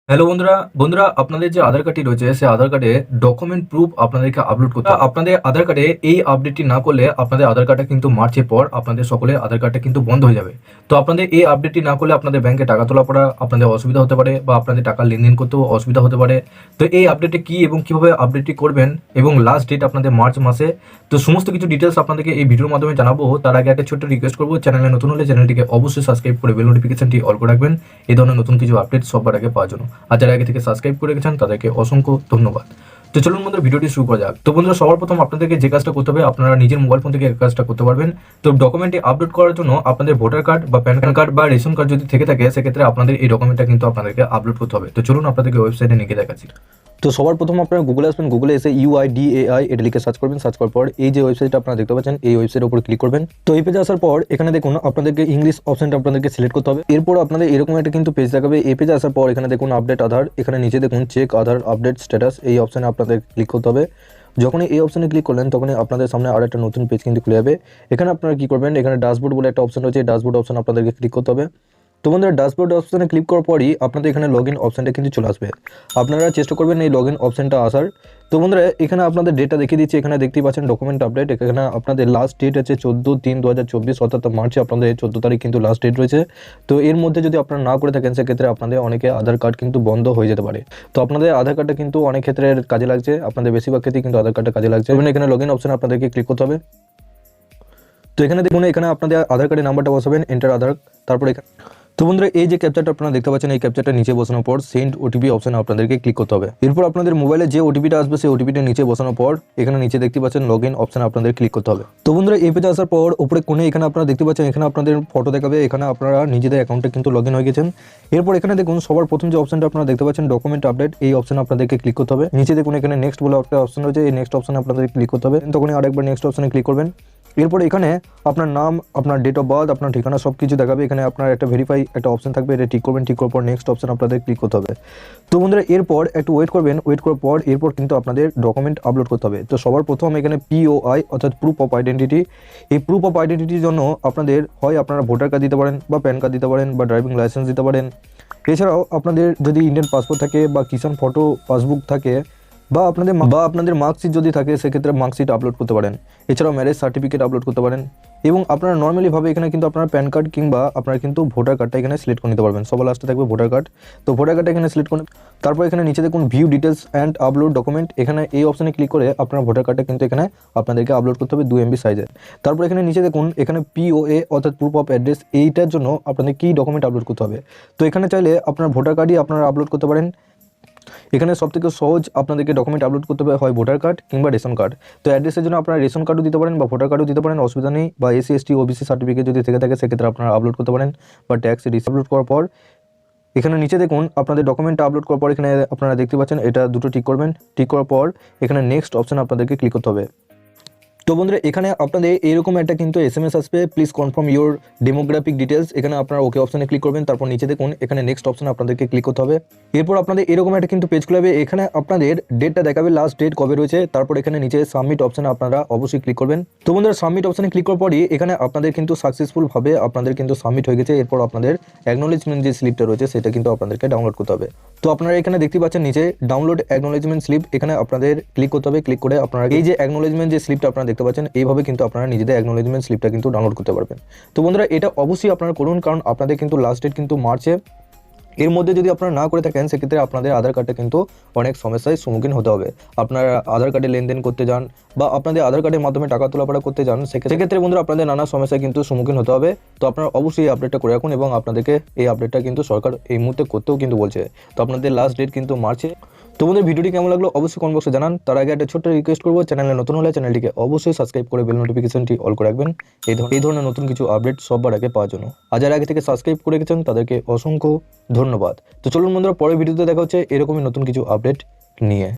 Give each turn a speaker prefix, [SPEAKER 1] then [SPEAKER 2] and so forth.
[SPEAKER 1] Hello বন্ধুরা বন্ধুরা আপনাদের যে আধার কার্ডটি রয়েছে সেই আধার কার্ডে ডকুমেন্ট প্রুফ আপনাদেরকে আপলোড করতে হবে। আপনাদের আধার কার্ডে এই আপডেটটি না করলে আপনাদের আধার কার্ডটা কিন্তু মার্চের পর আপনাদের সকলের আধার কার্ডটা কিন্তু বন্ধ হয়ে যাবে। তো আপনাদের এই আপডেটটি না করলে আপনাদের ব্যাংকে টাকা তোলা পড়া আপনাদের অসুবিধা হতে পারে বা আপনাদের টাকা লেনদেন করতেও অসুবিধা হতে পারে। তো এই আপডেটে কি এবং কিভাবে আপডেটটি করবেন এবং লাস্ট ডেট আপনাদের মার্চ মাসে, তো সমস্ত কিছু ডিটেলস আপনাদেরকে এই ভিডিওর মাধ্যমে জানাবো। তার আগে একটা ছোট্ট রিকোয়েস্ট করবো, চ্যানেলে নতুন হলে চ্যানেলটিকে অবশ্যই সাবস্ক্রাইব করে বেল নোটিফিকেশনটি অল করে রাখবেন এই ধরনের নতুন কিছু আপডেট সবার আগে পাওয়ার জন্য। আর যারা আগে থেকে সাবস্ক্রাইব করে রেখেছেন তাদেরকে অসংখ্য ধন্যবাদ। তো চলুন বন্ধুরা ভিডিওটি শুরু করা যাক। তো বন্ধুরা সবার প্রথম আপনাদেরকে যে কাজটা করতে হবে, আপনারা নিজের মোবাইল ফোন থেকে এই কাজটা করতে পারবেন। তো ডকুমেন্টটি আপলোড করার জন্য আপনাদের ভোটার কার্ড বা প্যান কার্ড বা রেশন কার্ড যদি থেকে থাকে সেক্ষেত্রে আপনাদের এই ডকুমেন্টটা কিন্তু আপনাদেরকে আপলোড করতে হবে। তো চলুন আপনাদেরকে ওয়েবসাইটে নিয়ে দেখাচ্ছি। তো সবার প্রথম আপনারা গুগলে আসবেন, গুগলে এসে UIDAI এটা লিখে সার্চ করবেন। সার্চ করার পর এই যে ওয়েবসাইটটা আপনারা দেখতে পাচ্ছেন এই ওয়েবসাইটের উপর ক্লিক করবেন। তো এই পেজে আসার পর এখানে দেখুন আপনাদেরকে ইংলিশ অপশনটা আপনাদেরকে সিলেক্ট করতে হবে। এরপর আপনাদের এরকম একটা কিন্তু পেজ দেখাবে। এই পেজে আসার পর এখানে দেখুন আপডেট আধার, এখানে নিচে দেখুন চেক আধার আপডেট স্ট্যাটাস, এই অপশনে আপনাদের ক্লিক করতে হবে। যখনই এই অপশনে ক্লিক করলেন তখনই আপনাদের সামনে আর একটা নতুন পেজ কিন্তু খুলে যাবে। এখানে আপনারা কি করবেন, এখানে ড্যাশবোর্ড বলে একটা অপশন রয়েছে, ড্যাশবোর্ড অপশন আপনাদেরকে ক্লিক করতে হবে। তো বন্ধুরা ড্যাশবোর্ড অপশনে ক্লিক করার পরই আপনাদের এখানে লগইন অপশনটা কিন্তু চলে আসবে। আপনারা চেষ্টা করবেন এই লগইন অপশনটা আসার। তো বন্ধুরা এখানে আপনাদের ডেটা দেখিয়ে দিচ্ছি, এখানে দেখতেই পাচ্ছেন ডকুমেন্ট আপডেট। এখানে আপনাদের লাস্ট ডেট আছে 14/3/2024, অর্থাৎ মার্চে আপনাদের 14 তারিখ কিন্তু লাস্ট ডেট রয়েছে। তো এর মধ্যে যদি আপনারা না করে থাকেন সেক্ষেত্রে আপনাদের অনেকে আধার কার্ড কিন্তু বন্ধ হয়ে যেতে পারে। তো আপনাদের আধার কার্ডটা কিন্তু অনেক ক্ষেত্রে কাজে লাগছে, আপনাদের বেশিরভাগ ক্ষেত্রেই কিন্তু আধার কার্ডটা কাজে লাগছে। এখানে লগইন অপশন আপনাদেরকে ক্লিক করতে হবে। তো এখানে দেখুন এখানে আপনাদের আধার কার্ডের নাম্বারটা বসাবেন, এন্টার আধার। তারপরে তো বন্ধুরা এই যে ক্যাপচারটা আপনারা দেখতে পাচ্ছেন এই ক্যাপচারটা নিচে বসানোর পর সেন্ড ওটিপি অপশনে আপনাদেরকে ক্লিক করতে হবে। এরপর আপনাদের মোবাইলে যে ওটিপিটা আসবে সেই ওটিপিটা নিচে বসানোর পর এখানে নিচে দেখতে পাচ্ছেন লগইন অপশনে আপনাদের ক্লিক করতে হবে। তো বন্ধুরা এই পেজে আসার পর উপরে কোণে এখানে আপনারা দেখতে পাচ্ছেন এখানে আপনাদের ফটো দেখাবে, এখানে আপনারা নিজেদের অ্যাকাউন্টে কিন্তু লগইন হয়ে গেছেন। এরপর এখানে দেখুন সবার প্রথম যে অপশনটা আপনারা দেখতে পাচ্ছেন ডকুমেন্ট আপডেট, এই অপশনে আপনাদেরকে ক্লিক করতে হবে। নিচে দেখুন এখানে নেক্সট বলে একটা অপশন রয়েছে, এই নেক্সট অপশনে আপনাদের ক্লিক করতে হবে। তখন আরেকবার নেক্সট অপশনে ক্লিক করবেন। এরপর এখানে আপনার নাম, আপনার ডেট অফ বার্থ, আপনার ঠিকানা সব কিছু দেখাবে। এখানে আপনার একটা ভেরিফাই একটা অপশন থাকবে, এটা ঠিক করবেন। ঠিক করার পর নেক্সট অপশন আপনাদের ক্লিক করতে হবে। তো বন্ধুরা এরপর একটু ওয়েট করবেন, ওয়েট করার পর এরপর কিন্তু আপনাদের ডকুমেন্ট আপলোড করতে হবে। তো সবার প্রথম এখানে POI অর্থাৎ প্রুফ অফ আইডেন্টিটি, এই প্রুফ অফ আইডেন্টিটির জন্য আপনাদের হয় আপনারা ভোটার কার্ড দিতে পারেন বা প্যান কার্ড দিতে পারেন বা ড্রাইভিং লাইসেন্স দিতে পারেন। এছাড়াও আপনাদের যদি ইন্ডিয়ান পাসপোর্ট থাকে বা কিষাণ ফটো পাসবুক থাকে বা আপনাদের মার্কশিট যদি থাকে সেক্ষেত্রে মার্কশিট আপলোড করতে পারেন। এছাড়াও ম্যারেজ সার্টিফিকেট আপলোড করতে পারেন। এবং আপনারা নর্মালিভাবে এখানে কিন্তু আপনারা প্যান কার্ড কিংবা আপনারা কিন্তু ভোটার কার্ডটা এখানে সিলেক্ট করে নিতে পারবেন। সবার লাস্টে থাকবে ভোটার কার্ড। তো ভোটার কার্ডটা এখানে সিলেক্ট করে তারপর এখানে নিচে দেখুন view details and upload document, এখানে এই অপশনে ক্লিক করে আপনার ভোটার কার্ডটা কিন্তু এখানে আপনাদেরকে আপলোড করতে হবে 2 MB সাইজে। তারপর এখানে নিচে দেখুন এখানে POA অর্থাৎ প্রুফ অফ অ্যাড্রেস, এইটার জন্য আপনাদের কী ডকুমেন্ট আপলোড করতে হবে। তো এখানে চাইলে আপনার ভোটার কার্ডই আপনারা আপলোড করতে পারেন। এখানে সবথেকে সহজ আপনাদেরকে ডকুমেন্ট আপলোড করতে হবে হয় ভোটার কার্ড কিংবা রেশন কার্ড। তো অ্যাড্রেসের জন্য আপনারা রেশন কার্ডও দিতে পারেন বা ভোটার কার্ডও দিতে পারেন, অসুবিধা নেই। বা SC ST OBC সার্টিফিকেট যদি থেকে থাকে সেক্ষেত্রে আপনারা আপলোড করতে পারেন। বা ট্যাক্স রিসিপ্ট আপলোড করার পর এখানে নিচে দেখুন আপনাদের ডকুমেন্টটা আপলোড করার পর এখানে আপনারা দেখতে পাচ্ছেন এটা দুটো ঠিক করবেন। ঠিক করার পর এখানে নেক্সট অপশন আপনাদেরকে ক্লিক করতে হবে। তো বন্ধুরা এখানে আপনাদের এরকম একটা কিন্তু SMS আসবে, please confirm your demographic details. এখানে আপনারা ওকে অপশনে ক্লিক করবেন। তারপর নিচে দেখুন এখানে নেক্সট অপশনে আপনাদেরকে ক্লিক করতে হবে। এরপর আপনাদের এরকম একটা কিন্তু পেজ খুলে যাবে, এখানে আপনাদের ডেটটা দেখাবে, লাস্ট ডেট কবে রয়েছে। তারপর এখানে নিচে সাবমিট অপশনে আপনারা অবশ্যই ক্লিক করবেন। তো বন্ধুরা সাবমিট অপশনে ক্লিক করার পরই এখানে আপনাদের কিন্তু সাকসেসফুলভাবে আপনাদের কিন্তু সাবমিট হয়ে গেছে। এরপর আপনাদের অ্যাকনোলেজমেন্ট যে স্লিপটা রয়েছে সেটা কিন্তু আপনাদেরকে ডাউনলোড করতে হবে। তো আপনারা এখানে দেখতে পাচ্ছেন নিচে ডাউনলোড অ্যাকনোলেজমেন্ট স্লিপ, এখানে আপনাদের ক্লিক করতে হবে। ক্লিক করে আপনারা এই যে অ্যাকনোলেজমেন্ট যে স্লিপটা আপনারা দেখতে পাচ্ছেন এইভাবে কিন্তু আপনারা নিজেদের অ্যাকনোলেজমেন্ট স্লিপটা কিন্তু ডাউনলোড করতে পারবেন। তো বন্ধুরা এটা অবশ্যই আপনারা করুন, কারণ আপনাদের কিন্তু লাস্ট ডেট কিন্তু মার্চে। এর মধ্যে যদি আপনারা না করে থাকেন সেক্ষেত্রে আপনাদের আধার কার্ডটা কিন্তু অনেক সমস্যার সম্মুখীন হতে হবে। আপনারা আধার কার্ডে লেনদেন করতে যান বা আপনাদের আধার কার্ডের মাধ্যমে টাকা তোলাপাড়া করতে যান, সেক্ষেত্রে বন্ধুরা আপনাদের নানা সমস্যায় কিন্তু সম্মুখীন হতে হবে। তো আপনারা অবশ্যই এই আপডেটটা করে রাখুন এবং আপনাদেরকে এই আপডেটটা কিন্তু সরকার এই মুহূর্তে করতেও কিন্তু বলছে। তো আপনাদের লাস্ট ডেট কিন্তু মার্চে। তো বন্ধুদের ভিডিওটি কেমন লাগলো অবশ্যই কমেন্ট বক্সে জানান। তার আগে একটা ছোট্ট রিকোয়েস্ট করবো, চ্যানেলে নতুন হলে চ্যানেলটিকে অবশ্যই সাবস্ক্রাইব করে বেল নোটিফিকেশনটি অল করে রাখবেন এই ধরনের নতুন কিছু আপডেট সবার আগে পাওয়ার জন্য। আর যারা আগে থেকে সাবস্ক্রাইব করে রেখেছেন তাদেরকে অসংখ্য ধন্যবাদ। তো চলুন বন্ধুরা পরের ভিডিওতে দেখা হচ্ছে এরকমই নতুন কিছু আপডেট নিয়ে।